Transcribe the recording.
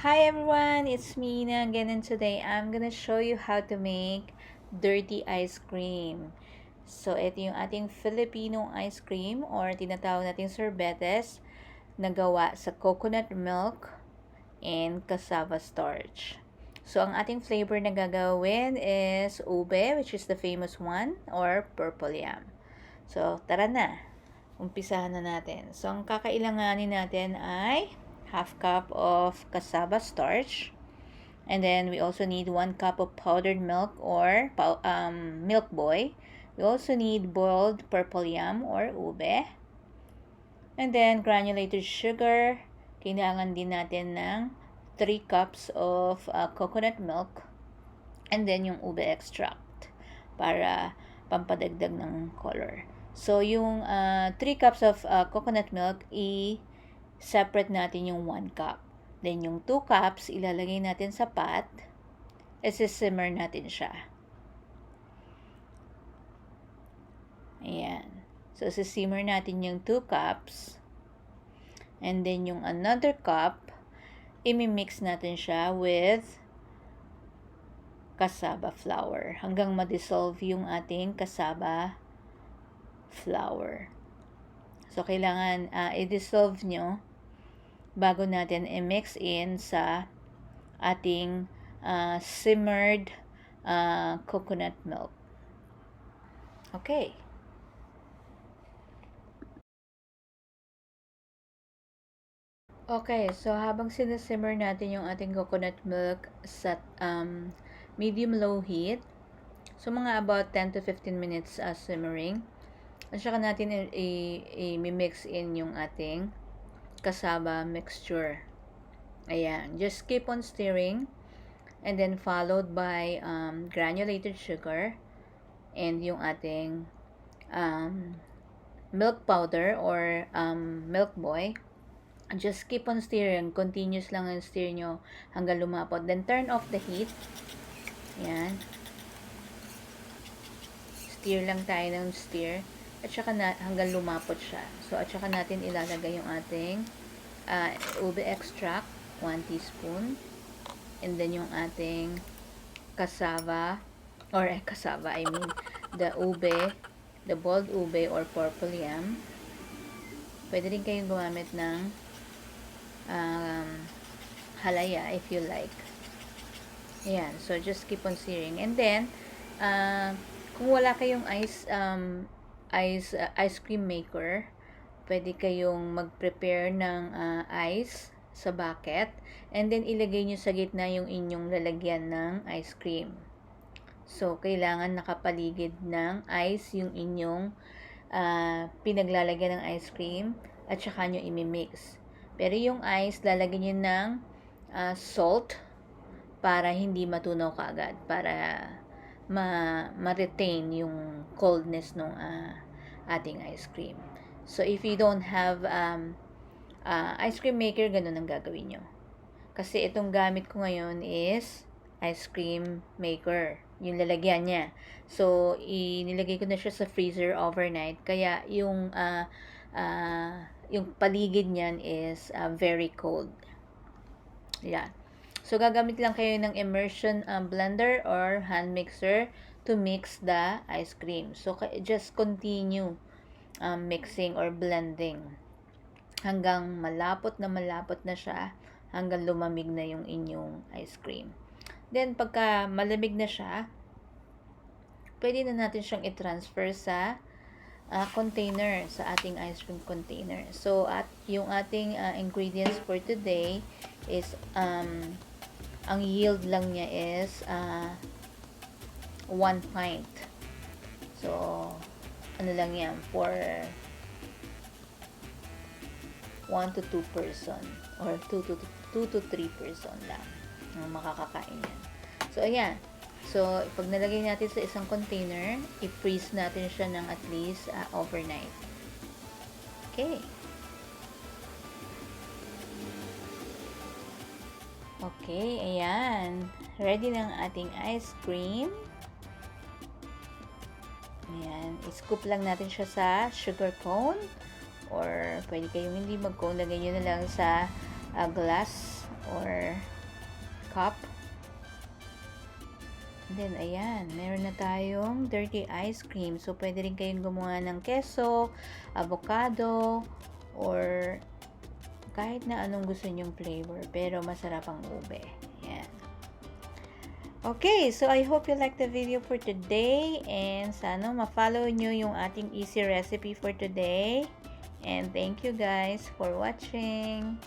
Hi everyone, it's Mina again, and today I'm gonna show you how to make dirty ice cream. So ito yung ating Filipino ice cream or tinatawag nating sorbetes na gawa sa coconut milk and cassava starch. So ang ating flavor na gagawin is ube, which is the famous one, or purple yam. So tara na, umpisahan na natin. So ang kakailanganin natin ay half cup of cassava starch. And then we also need 1 cup of powdered milk or milk boy. We also need boiled purple yam or ube. And then granulated sugar. Kailangan din natin ng 3 cups of coconut milk. And then yung ube extract para pampadagdag ng color. So yung 3 cups of coconut milk, separate natin yung 1 cup. Then, yung 2 cups, ilalagay natin sa pot. Isi-simmer natin siya. Ayan. So, isi-simmer natin yung 2 cups. And then, yung another cup, imi-mix natin siya with cassava flour. Hanggang ma-dissolve yung ating cassava flour. So, kailangan i-dissolve nyo bago natin i-mix in sa ating simmered coconut milk. Okay. Okay, so habang sinasimmer natin yung ating coconut milk sa medium-low heat, so mga about 10 to 15 minutes simmering, at saka natin i-mix in yung ating cassava mixture. Ayan, just keep on stirring, and then followed by granulated sugar and yung ating milk powder or milk boy. Just keep on stirring, continuous lang ang stir nyo hanggang lumapot. Then turn off the heat. Ayan, stir lang tayo ng stir at saka hanggang lumapot siya. So at saka natin ilalagay yung ating ube extract, 1 teaspoon. And then yung ating cassava, the ube, the boiled ube or purple yam. Pwede rin kayong gumamit ng halaya if you like. Ayan, so just keep on stirring. And then, kung wala kayong ice cream maker, pwede kayong mag-prepare ng ice sa bucket, and then ilagay nyo sa gitna yung inyong lalagyan ng ice cream. So, kailangan nakapaligid ng ice yung inyong pinaglalagyan ng ice cream at saka nyo imimix. Pero yung ice, lalagyan nyo ng salt para hindi matunaw kaagad, para ma-retain yung coldness ng ating ice cream. So, if you don't have ice cream maker, ganun ang gagawin nyo. Kasi itong gamit ko ngayon is ice cream maker. Yung lalagyan niya. So, inilagay ko na siya sa freezer overnight. Kaya, yung paligid niyan is very cold. Yeah. So, gagamit lang kayo ng immersion blender or hand mixer to mix the ice cream. So, just continue mixing or blending hanggang malapot na siya, hanggang lumamig na yung inyong ice cream. Then, pagka malamig na siya, pwede na natin siyang i-transfer sa container, sa ating ice cream container. So, yung ating ingredients for today is, ang yield lang niya is 1 pint. So, ano lang yan, for 1 to 2 person or 2 to 3 person lang ang makakakain yan. So, ayan. So, pag nalagay natin sa isang container, i-freeze natin siya ng at least overnight. Okay. Okay, ayan. Ready na ang ating ice cream. Ayan. I-scoop lang natin siya sa sugar cone. Or, pwede kayong hindi mag-cone. Lagay nyo na lang sa glass or cup. And then, ayan, meron na tayong dirty ice cream. So, pwede rin kayong gumawa ng keso, avocado, or kahit na anong gusto nyong flavor. Pero, masarap ang ube. Ayan. Okay, so I hope you like the video for today. And sana ma-follow nyo yung ating easy recipe for today. And thank you guys for watching.